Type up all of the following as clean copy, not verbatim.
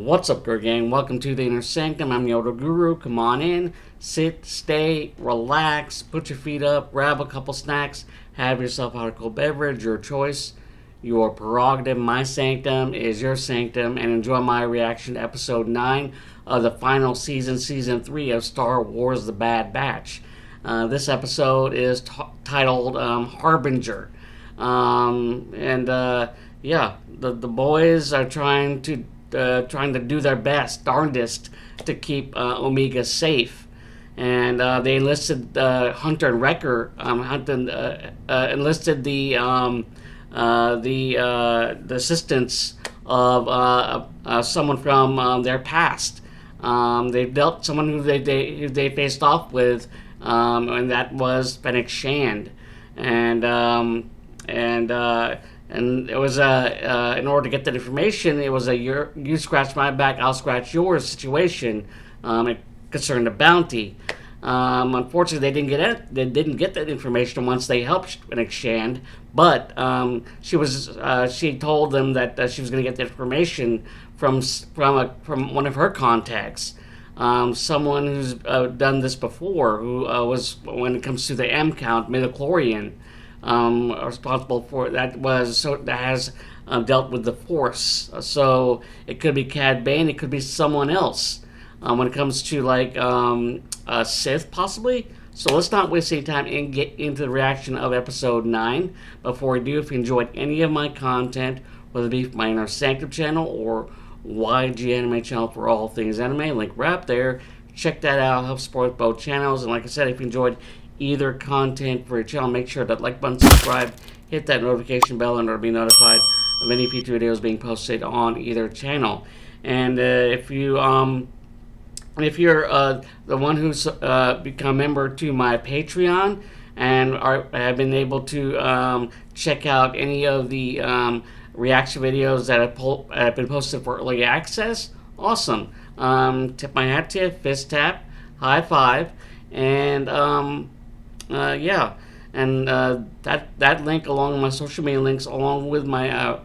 What's up, Girl Gang? Welcome to the Inner Sanctum. I'm Yoda Guru. Come on in, sit, stay, relax, put your feet up, grab a couple snacks, have yourself a cold beverage, your choice, your prerogative. My sanctum is your sanctum, and enjoy my reaction to episode 9 of the final season, season 3 of Star Wars The Bad Batch. This episode is titled Harbinger. Yeah, the boys are trying to do their best, darndest, to keep Omega safe, and they enlisted Hunter and Wrecker. Hunter enlisted the assistance of someone from their past. They dealt someone who they faced off with, and that was Fennec Shand, and it was in order to get that information, it was a you scratch my back, I'll scratch yours situation. It concerned a bounty. Unfortunately, they didn't get that information once they helped Fennec Shand. But she told them that she was going to get the information from one of her contacts. Someone who's done this before, who was, when it comes to the M count, midichlorian. Responsible for that has dealt with the Force. So it could be Cad Bane, it could be someone else. When it comes to Sith, possibly. So let's not waste any time and get into the reaction of episode 9. Before we do, if you enjoyed any of my content, whether it be from my Inner Sanctum channel or YG Anime channel for all things anime, link right up there. Check that out. Help support both channels. And like I said, if you enjoyed either content for your channel, make sure that like button, subscribe, hit that notification bell in order to be notified of any future videos being posted on either channel. And if you're the one who's become a member to my Patreon and have been able to check out any of the reaction videos that have been posted for early access, awesome. Tip my hat to you, fist tap, high five, and yeah, and that link, along with my social media links, along with my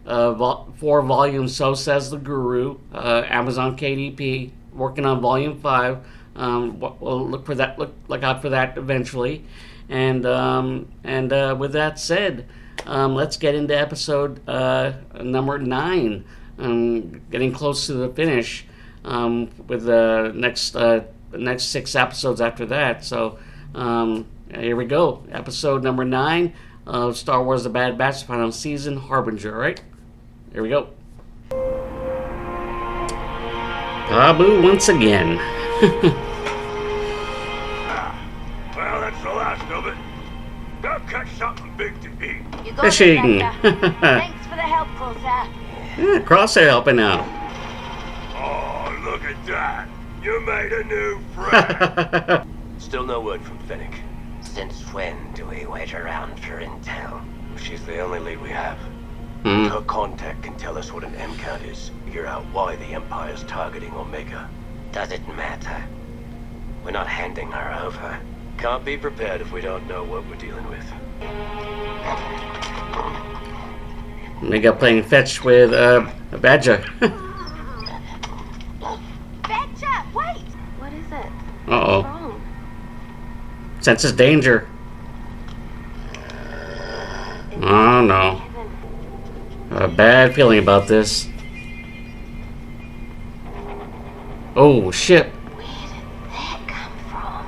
4-volume So Says the Guru, Amazon KDP, working on volume 5. We'll look out for that eventually. And with that said, let's get into episode number 9. Getting close to the finish, with the next 6 episodes after that. So here we go. Episode number 9 of Star Wars The Bad Batch, final season, Harbinger, right? Here we go. Babu once again. Well, that's the last of it. Go catch something big to eat. You got Fishing. it, thanks for the help, Crosshair. Yeah, Crosshair helping out. Oh, look at that. You made a new friend. Still no word from Fennec. Since when do we wait around for intel? She's the only lead we have. Hmm. Her contact can tell us what an M count is, figure out why the Empire's targeting Omega. Does it matter? We're not handing her over. Can't be prepared if we don't know what we're dealing with. Omega playing fetch with a badger. Betcha! Wait! What is it? Uh-oh. What's wrong? Senses danger. Oh no. A bad feeling about this. Oh shit. Where did that come from?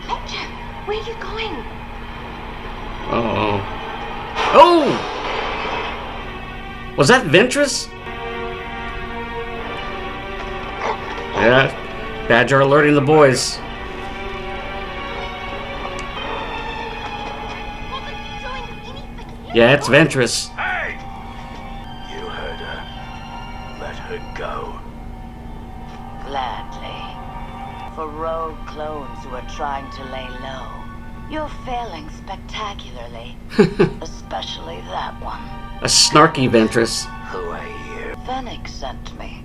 Betcha! Where are you going? Uh-oh. Oh! Was that Ventress? Yeah. Badger alerting the boys. Wasn't doing anything. Yeah, it's Ventress. Hey! You heard her. Let her go. Gladly. For rogue clones who are trying to lay low, you're failing spectacularly. Especially that one. A snarky Ventress. Who are you? Fennec sent me.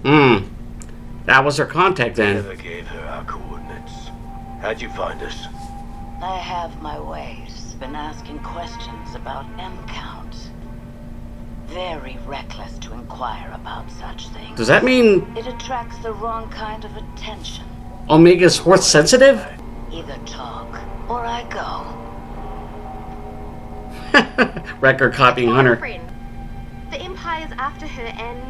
That was her contact then. Never gave her our coordinates. How'd you find us? I have my ways. Been asking questions about M count. Very reckless to inquire about such things. Does that mean It attracts the wrong kind of attention. Omega's force sensitive? Either talk or I go. Record copying Hunter. Friend. The Empire's after her and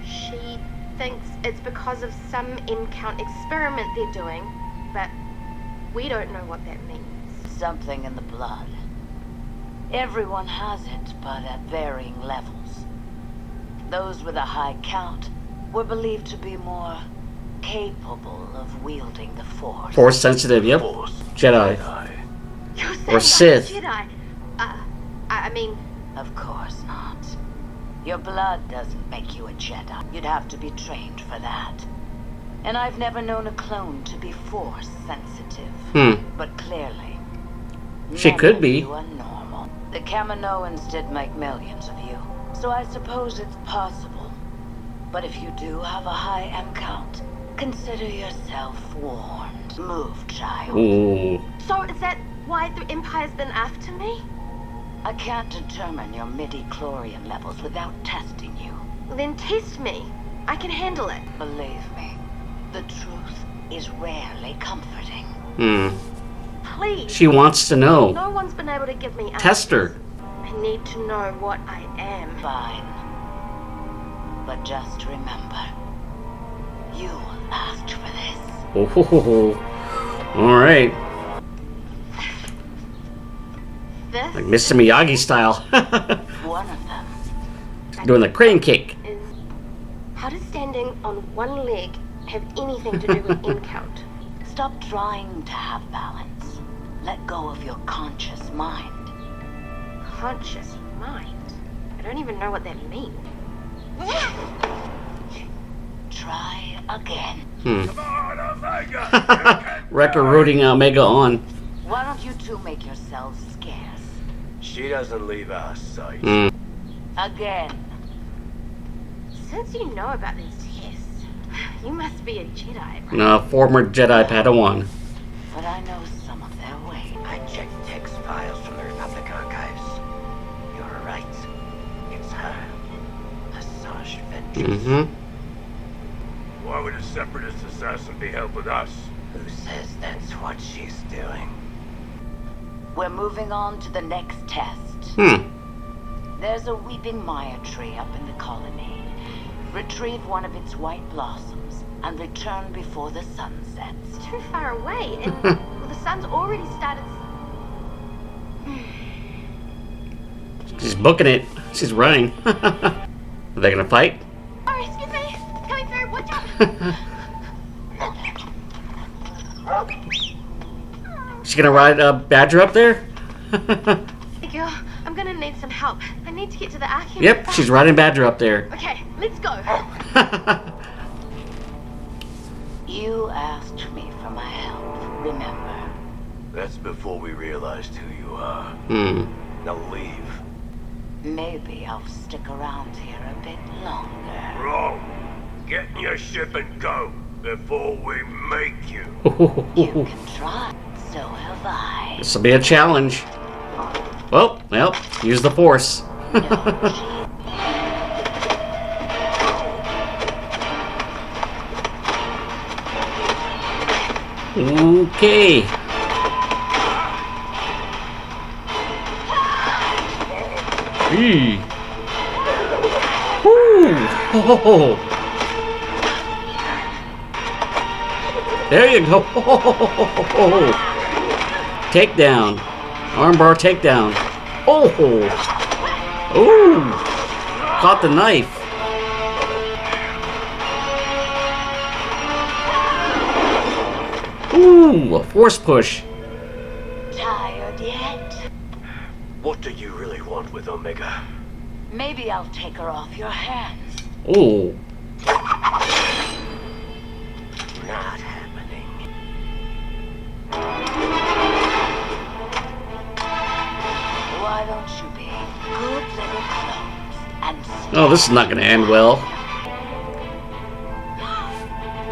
she thinks it's because of some M-count experiment they're doing, but we don't know what that means. Something in the blood. Everyone has it, but at varying levels. Those with a high count were believed to be more capable of wielding the Force. Force sensitive, yep. Force. Jedi. You're saying Or I'm Sith. a Jedi. I mean, Of course not. Your blood doesn't make you a Jedi. You'd have to be trained for that. And I've never known a clone to be Force sensitive. But clearly, She none could of be. You are normal. The Kaminoans did make millions of you, so I suppose it's possible. But if you do have a high M count, consider yourself warned. Move, child. Ooh. so is that why the Empire's been after me? I can't determine your midi-chlorian levels without testing you. Then test me. I can handle it. Believe me, the truth is rarely comforting. Please. She wants to know. No one's been able to give me answers. Test her. I need to know what I am. Fine. But just remember, you asked for this. Oh. Alright. This Like Mr. Miyagi style. One of them. Doing the crane kick. is... How does standing on one leg have anything to do with M-count? Stop trying to have balance. Let go of your conscious mind. Conscious mind? I don't even know what that means. Try again. Come on, Omega! Wrecker rooting Omega on. Why don't you two make yourselves scarce? She doesn't leave our sight. Again. Since you know about these tests, you must be a Jedi, right? No, former Jedi Padawan. But I know some of their ways. I checked text files from the Republic archives. You're right. It's her. Asajj Ventress. Why would a separatist assassin be helping us? Who says that's what she's doing? We're moving on to the next test. There's a weeping Maya tree up in the colony. Retrieve one of its white blossoms and return before the sun sets. It's too far away, and well, the sun's already started. She's booking it. She's running. Are they gonna fight? Oh, excuse me! Coming through, watch out! She's gonna ride Badger up there? Hey girl, I'm gonna need some help. I need to get to the Archean. Yep, she's riding Badger up there. Okay, let's go. You asked me for my help, remember? That's before we realized who you are. Now leave. Maybe I'll stick around here a bit longer. Wrong. Get in your ship and go before we make you. You can try. So have I. This will be a challenge. Well, use the Force. Okay. Eee. Woo. Oh. There you go. Takedown. Armbar takedown. Oh. Ooh. Caught the knife. Ooh, a force push. Tired yet? What do you really want with Omega? Maybe I'll take her off your hands. Ooh. Not happening. Why don't you be good little clones and Oh, this is not going to end well.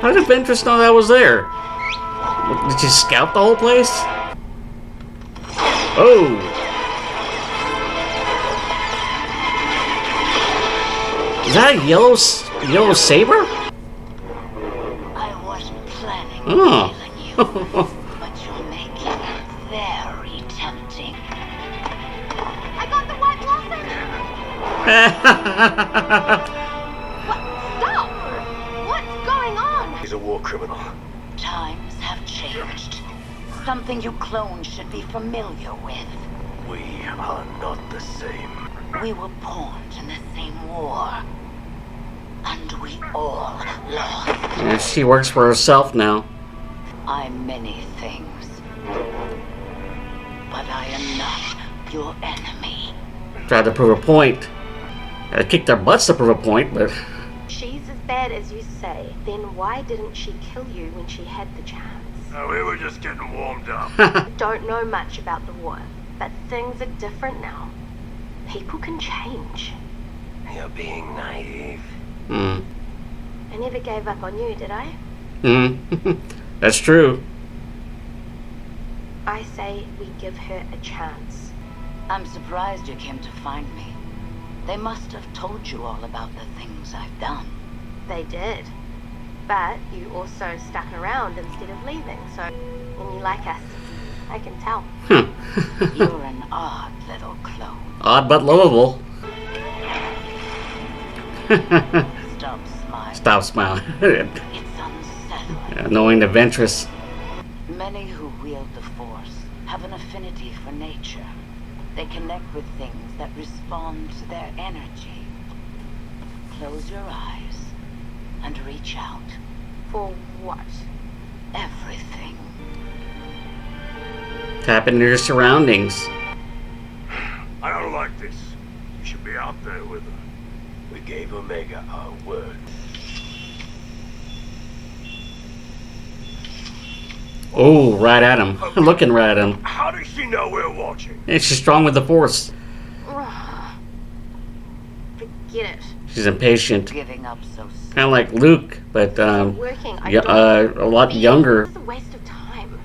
How did Ventress know that was there? Did she scout the whole place? Oh. that a yellow saber? I wasn't planning Oh. on killing you, but you're making it very tempting. I got the white blossom! What? Stop! What's going on? He's a war criminal. Times have changed. Something you clones should be familiar with. We are not the same. We were pawned in the same war. And we all lost. Yeah, she works for herself now. I'm many things. But I am not your enemy. Tried to prove a point. I kicked their butts to prove a point, but She's as bad as you say. Then why didn't she kill you when she had the chance? We were just getting warmed up. Don't know much about the war, but things are different now. People can change. You're being naive. Hmm. I never gave up on you, did I? That's true. I say we give her a chance. I'm surprised you came to find me. They must have told you all about the things I've done. They did. But you also stuck around instead of leaving, so... And you like us. I can tell. You're an odd little clone. Odd but lovable. Stop smiling. Stop smiling. It's unsettling. Knowing the Ventress. Many who wield the Force have an affinity for nature. They connect with things that respond to their energy. Close your eyes and reach out. For what? Everything. Tap into your surroundings. I don't like this. You should be out there with her. We gave Omega our word. Oh, right at him. Looking right at him. How does she know we're watching? And she's strong with the Force. Forget it. She's impatient. Giving up so soon. Kind of like Luke, but Working. I yeah, don't a lot younger. It's a waste of time.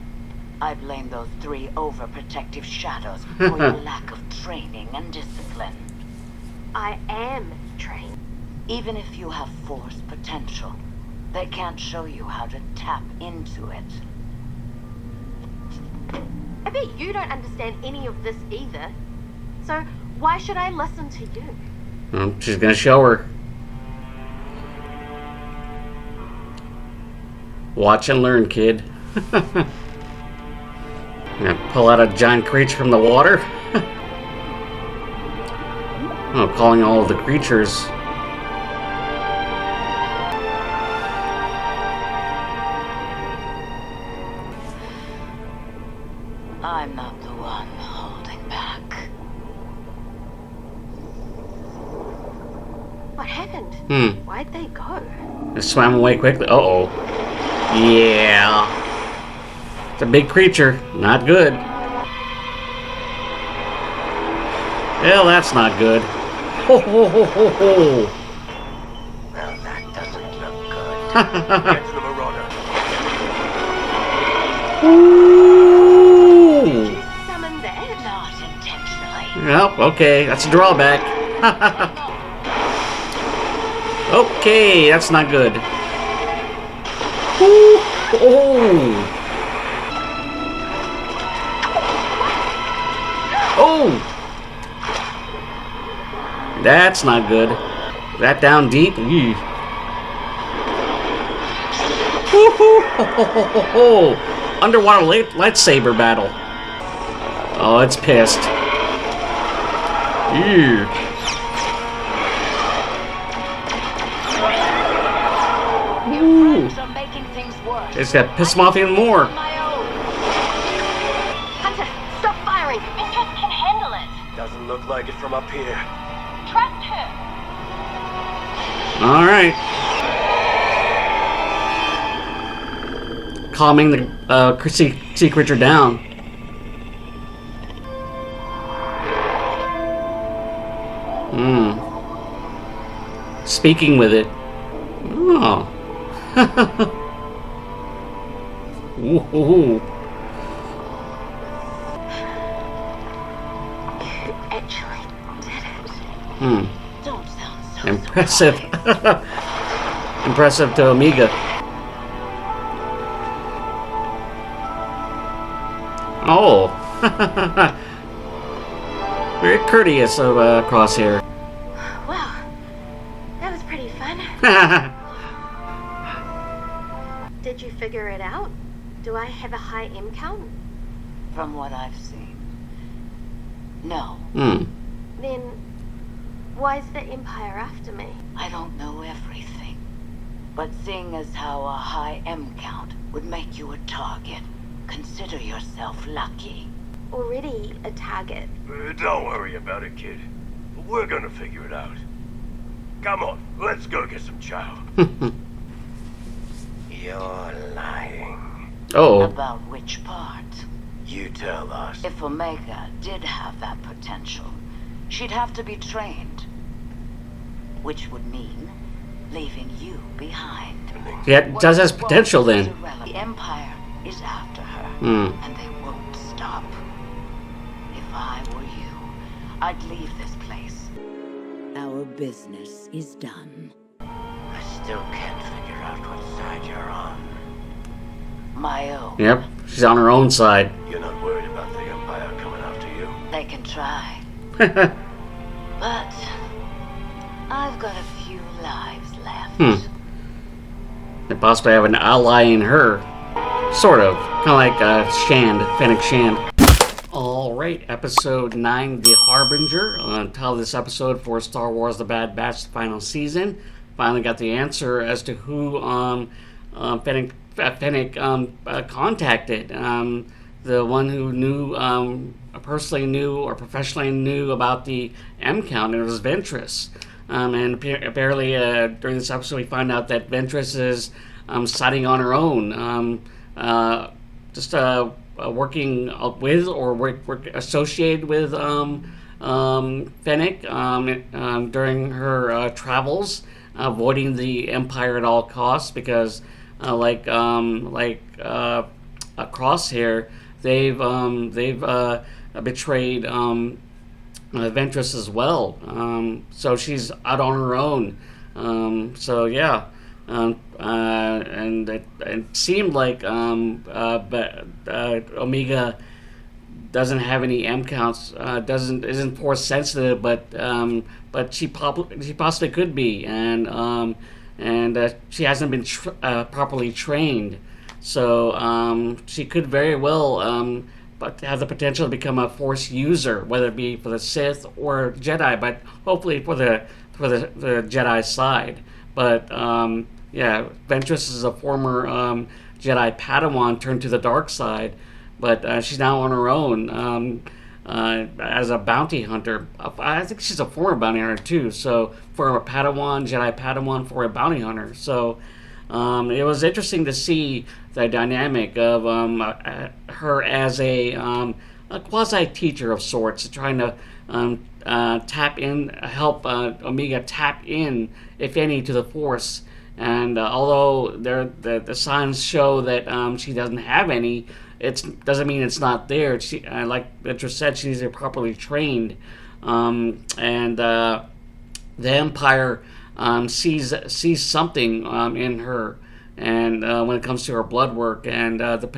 I blame those 3 overprotective shadows for your lack of training and discipline. I am trained. Even if you have Force potential, they can't show you how to tap into it. I bet you don't understand any of this either. So why should I listen to you? She's gonna show her. Watch and learn, kid. Gonna pull out a giant creature from the water. Oh, calling all of the creatures. I'm not the one holding back. What happened? Why'd they go? They swam away quickly. Uh-oh. Yeah. It's a big creature. Not good. Well, that's not good. Ho, ho, ho, ho, ho. Well, that doesn't look good. Get to the Marauder. Ooh. You summoned that? Not intentionally. Yep, okay. That's a drawback. Okay, that's not good. Ooh. Oh. Oh. That's not good. That down deep. Eee. Woo-hoo. Underwater lightsaber battle. Oh, it's pissed. Ew. Your friends are making things worse. It's got pissed him off even more. My own. Hunter, stop firing. Ventress can handle it. Doesn't look like it from up here. Trust her. All right. Calming the sea creature down. Speaking with it. Oh. Ooh. You actually did it. Don't sound so Impressive. Impressive to Omega. Oh. Very courteous of Crosshair. Wow, that was pretty fun. Did you figure it out? Do I have a high M count? From what I've seen, no. Then why's the Empire after me? I don't know everything. But seeing as how a high M count would make you a target, consider yourself lucky. Already a target. Don't worry about it, kid. We're gonna figure it out. Come on, let's go get some chow. You're lying. Oh. About which part? You tell us. If Omega did have that potential, she'd have to be trained. Which would mean leaving you behind. Yeah, it does has potential then. The Empire is after her, and they won't stop. If I were you, I'd leave this place. Our business is done. I still can't figure out what side you're on. My own. Yep, she's on her own side. You're not worried about the Empire coming after you? They can try. But I've got a few lives left. They possibly have an ally in her. Sort of. Kind of like Shand, Fennec Shand. Alright, episode 9, The Harbinger. Title of this episode for Star Wars The Bad Batch, the final season. Finally got the answer as to who Fennec contacted. The one who knew, personally knew or professionally knew about the M count, and it was Ventress. And apparently during this episode we find out that Ventress is siding on her own. Just working with or work associated with Fennec during her travels, avoiding the Empire at all costs because, like Crosshair, they've betrayed Ventress as well. So she's out on her own. So yeah. And it seemed like Omega doesn't have any M counts, isn't force sensitive, but she possibly could be, and she hasn't been properly trained, so she could very well but have the potential to become a Force user, whether it be for the Sith or Jedi, but hopefully for the Jedi side. But yeah, Ventress is a former Jedi Padawan turned to the dark side, but she's now on her own as a bounty hunter. I think she's a former bounty hunter too. So for a Padawan, Jedi Padawan, for a bounty hunter. So it was interesting to see the dynamic of her as a quasi-teacher of sorts, trying to help Omega tap in, if any, to the Force. And although the signs show that she doesn't have any, it doesn't mean it's not there. She, like Ventress said, she needs to be properly trained. And the Empire sees something in her, and when it comes to her blood work and the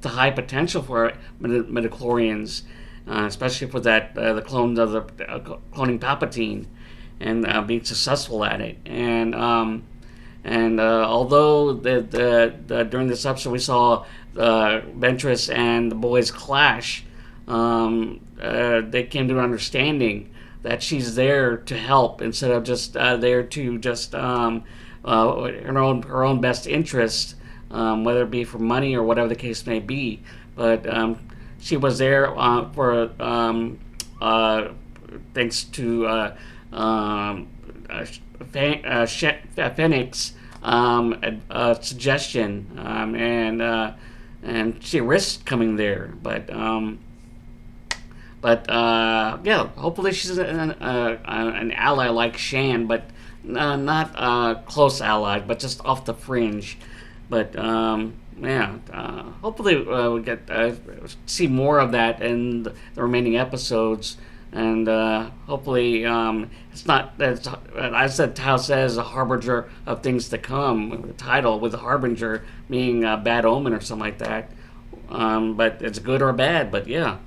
high potential for midichlorians, especially for the clones of the cloning Palpatine, and being successful at it. And although during this episode we saw Ventress and the boys clash, they came to an understanding that she's there to help instead of just there to just her own best interest, whether it be for money or whatever the case may be. But she was there for thanks to Fennec's suggestion, and she risked coming there, but yeah, hopefully she's an ally like Shan, but not a close ally, but just off the fringe. But yeah, hopefully we'll get see more of that in the remaining episodes. And hopefully it's not, as I said, how it says, a harbinger of things to come. The title with the harbinger meaning a bad omen or something like that. But it's good or bad. But yeah,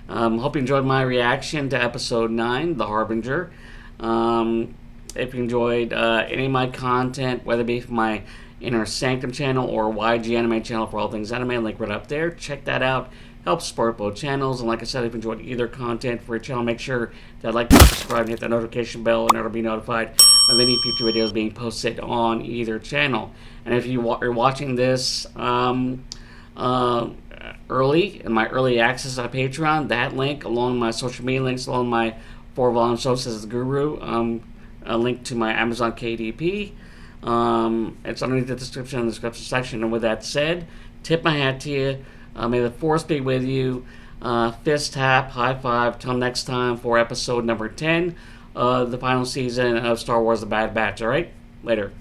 hope you enjoyed my reaction to episode 9, The Harbinger. If you enjoyed any of my content, whether it be from my Inner Sanctum channel or YG Anime channel for all things anime, link right up there. Check that out. Help support both channels. And like I said, if you enjoyed either content for your channel, make sure to like, subscribe, and hit the notification bell in order to be notified of any future videos being posted on either channel. And if you are watching this early, in my early access on Patreon, that link, along with my social media links, along with my 4-volume shows as the Guru, a link to my Amazon KDP. It's underneath the description in the description section. And with that said, tip my hat to you. May the force be with you. Fist tap, high five. Till next time for episode number 10 of the final season of Star Wars The Bad Batch. Alright? Later.